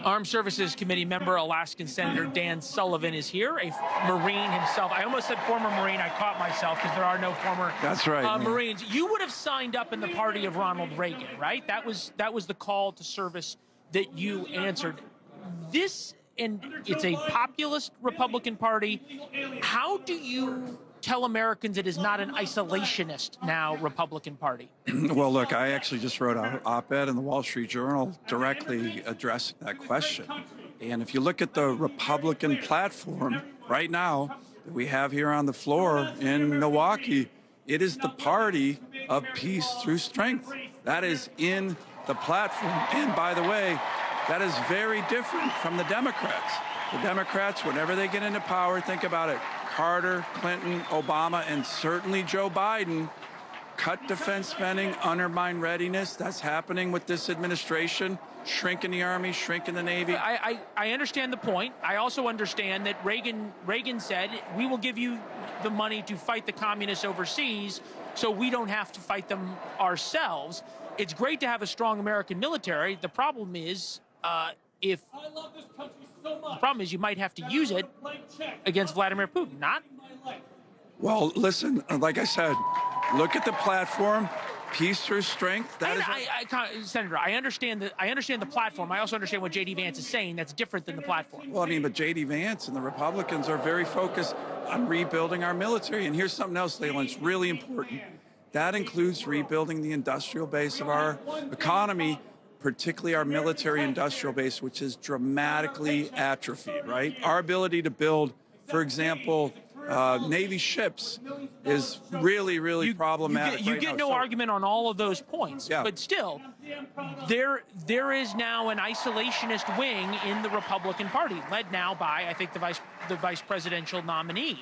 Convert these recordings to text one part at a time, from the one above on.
Armed Services Committee member, Alaskan Senator Dan Sullivan is here, a Marine himself. I almost said former Marine. I caught myself because there are no former That's right, Marines. You would have signed up in the party of Ronald Reagan, right? That was the call to service that you answered. And it's a populist Republican Party. How do you tell Americans it is not an isolationist now Republican Party? Well, look, I actually just wrote an op-ed in the Wall Street Journal directly addressing that question. And if you look at the Republican platform right now that we have here on the floor in Milwaukee, it is the party of peace through strength. That is in the platform. And by the way, that is very different from the Democrats. The Democrats, whenever they get into power, think about it, Carter, Clinton, Obama, and certainly Joe Biden, cut defense spending, undermine readiness. That's happening with this administration, shrinking the Army, shrinking the Navy. I understand the point. I also understand that Reagan said, we will give you the money to fight the communists overseas so we don't have to fight them ourselves. It's great to have a strong American military. The problem is, the problem is you might have to use it against Vladimir Putin, not? Well, listen, like I said, look at the platform, peace through strength. Senator, I understand the platform. I also understand what JD Vance is saying. That's different than the platform. Well, I mean, but JD Vance and the Republicans are very focused on rebuilding our military. And here's something else, Leland, it's really important. That includes rebuilding the industrial base of our economy, particularly our military industrial base, which is dramatically atrophied, right? Our ability to build, for example, Navy ships is really problematic. You get no argument on all of those points, yeah. But still, there is now an isolationist wing in the Republican Party, led now by, I think, the vice presidential nominee.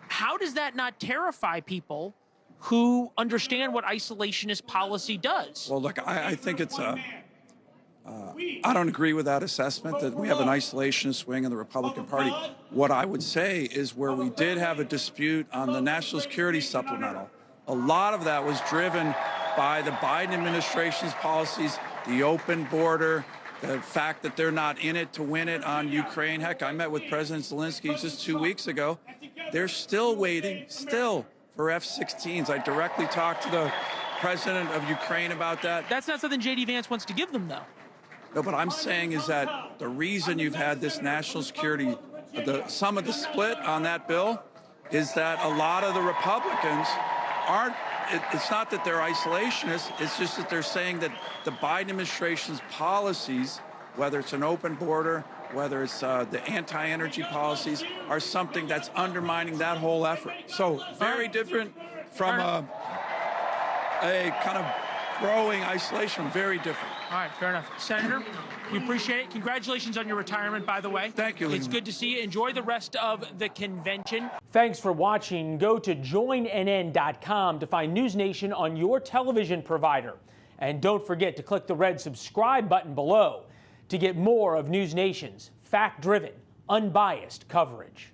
How does that not terrify people who understand what isolationist policy does? Well, look, I think it's I don't agree with that assessment that we have an isolationist wing in the Republican Party. What I would say is where we did have a dispute on the national security supplemental, a lot of that was driven by the Biden administration's policies, the open border, the fact that they're not in it to win it on Ukraine. Heck, I met with President Zelensky just 2 weeks ago. They're still waiting, for F-16s. I directly talked to the president of Ukraine about that. That's not something JD Vance wants to give them, though. No, but I'm saying is that the reason you've had this national security, some of the split on that bill, is that a lot of the Republicans aren't, it's not that they're isolationists, it's just that they're saying that the Biden administration's policies, whether it's an open border, whether it's the anti-energy policies, are something that's undermining that whole effort. So very different from a kind of growing isolation, very different. All right, fair enough. Senator, we appreciate it. Congratulations on your retirement, by the way. Thank you, Leland. It's good to see you. Enjoy the rest of the convention. Thanks for watching. Go to joinnn.com to find NewsNation on your television provider. And don't forget to click the red subscribe button below to get more of NewsNation's fact-driven, unbiased coverage.